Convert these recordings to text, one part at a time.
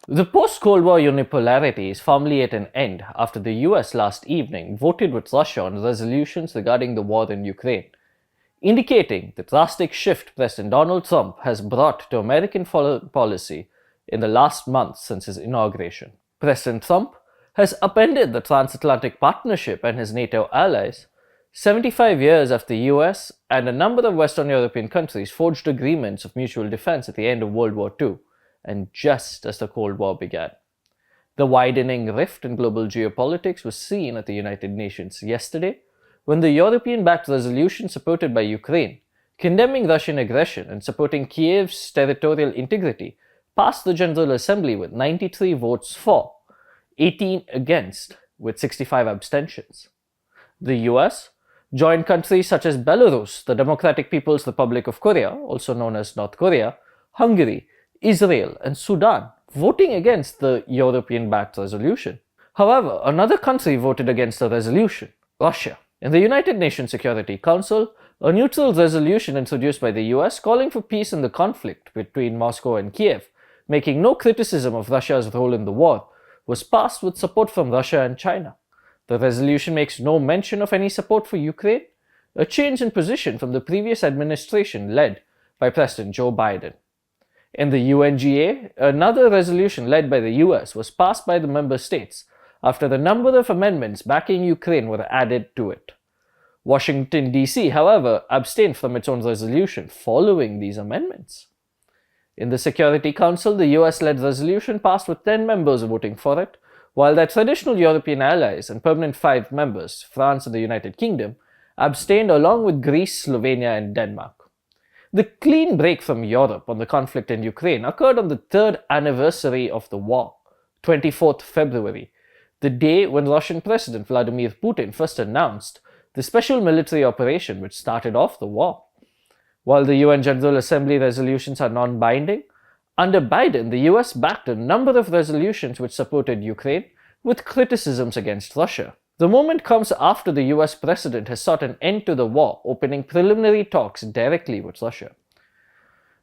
The post-Cold War unipolarity is firmly at an end after the US last evening voted with Russia on resolutions regarding the war in Ukraine, indicating the drastic shift President Donald Trump has brought to American foreign policy in the last month since his inauguration. President Trump has upended the transatlantic partnership and his NATO allies 75 years after the US and a number of Western European countries forged agreements of mutual defense at the end of World War II, and just as the Cold War began. The widening rift in global geopolitics was seen at the United Nations yesterday, when the European-backed resolution supported by Ukraine, condemning Russian aggression and supporting Kyiv's territorial integrity, passed the General Assembly with 93 votes for, 18 against, with 65 abstentions. The US joined countries such as Belarus, the Democratic People's Republic of Korea, also known as North Korea, Hungary, Israel, and Sudan, voting against the European-backed resolution. However, another country voted against the resolution, Russia. In the United Nations Security Council, a neutral resolution introduced by the US calling for peace in the conflict between Moscow and Kyiv, making no criticism of Russia's role in the war, was passed with support from Russia and China. The resolution makes no mention of any support for Ukraine, a change in position from the previous administration led by President Joe Biden. In the UNGA, another resolution led by the US was passed by the member states after a number of amendments backing Ukraine were added to it. Washington, D.C., however, abstained from its own resolution following these amendments. In the Security Council, the US-led resolution passed with 10 members voting for it, while their traditional European allies and permanent 5 members, France and the United Kingdom, abstained along with Greece, Slovenia, and Denmark. The clean break from Europe on the conflict in Ukraine occurred on the 3rd anniversary of the war, 24th February, the day when Russian President Vladimir Putin first announced the special military operation which started off the war. While the UN General Assembly resolutions are non-binding, under Biden, the US backed a number of resolutions which supported Ukraine with criticisms against Russia. The moment comes after the US president has sought an end to the war, opening preliminary talks directly with Russia.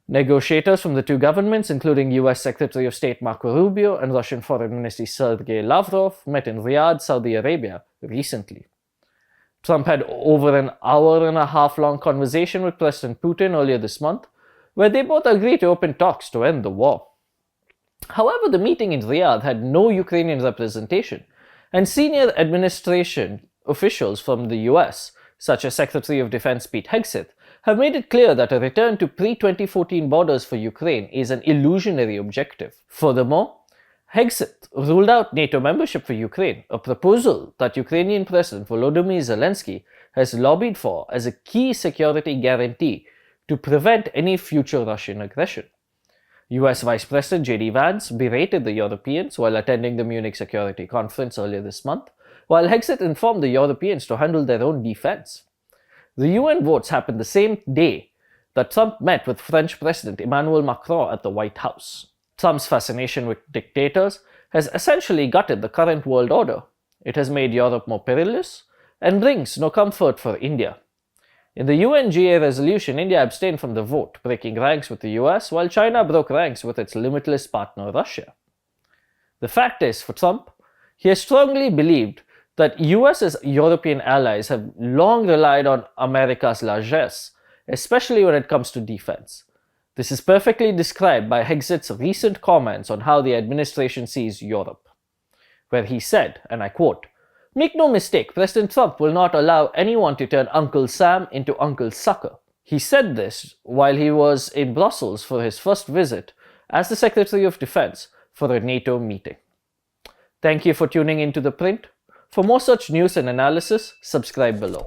Negotiators from the two governments, including US Secretary of State Marco Rubio and Russian Foreign Minister Sergei Lavrov, met in Riyadh, Saudi Arabia, recently. Trump had over an hour-and-a-half-long conversation with President Putin earlier this month, where they both agreed to open talks to end the war. However, the meeting in Riyadh had no Ukrainian representation, and senior administration officials from the US, such as Secretary of Defense Pete Hegseth, have made it clear that a return to pre-2014 borders for Ukraine is an illusionary objective. Furthermore, Hegseth ruled out NATO membership for Ukraine, a proposal that Ukrainian President Volodymyr Zelensky has lobbied for as a key security guarantee to prevent any future Russian aggression. US Vice President J.D. Vance berated the Europeans while attending the Munich Security Conference earlier this month, while Hegseth informed the Europeans to handle their own defense. The UN votes happened the same day that Trump met with French President Emmanuel Macron at the White House. Trump's fascination with dictators has essentially gutted the current world order. It has made Europe more perilous and brings no comfort for India. In the UNGA resolution, India abstained from the vote, breaking ranks with the US, while China broke ranks with its limitless partner Russia. The fact is, for Trump, he has strongly believed that US as European allies have long relied on America's largesse, especially when it comes to defense. This is perfectly described by Hegseth's recent comments on how the administration sees Europe, where he said, and I quote, "Make no mistake, President Trump will not allow anyone to turn Uncle Sam into Uncle Sucker." He said this while he was in Brussels for his first visit as the Secretary of Defense for a NATO meeting. Thank you for tuning into The Print. For more such news and analysis, subscribe below.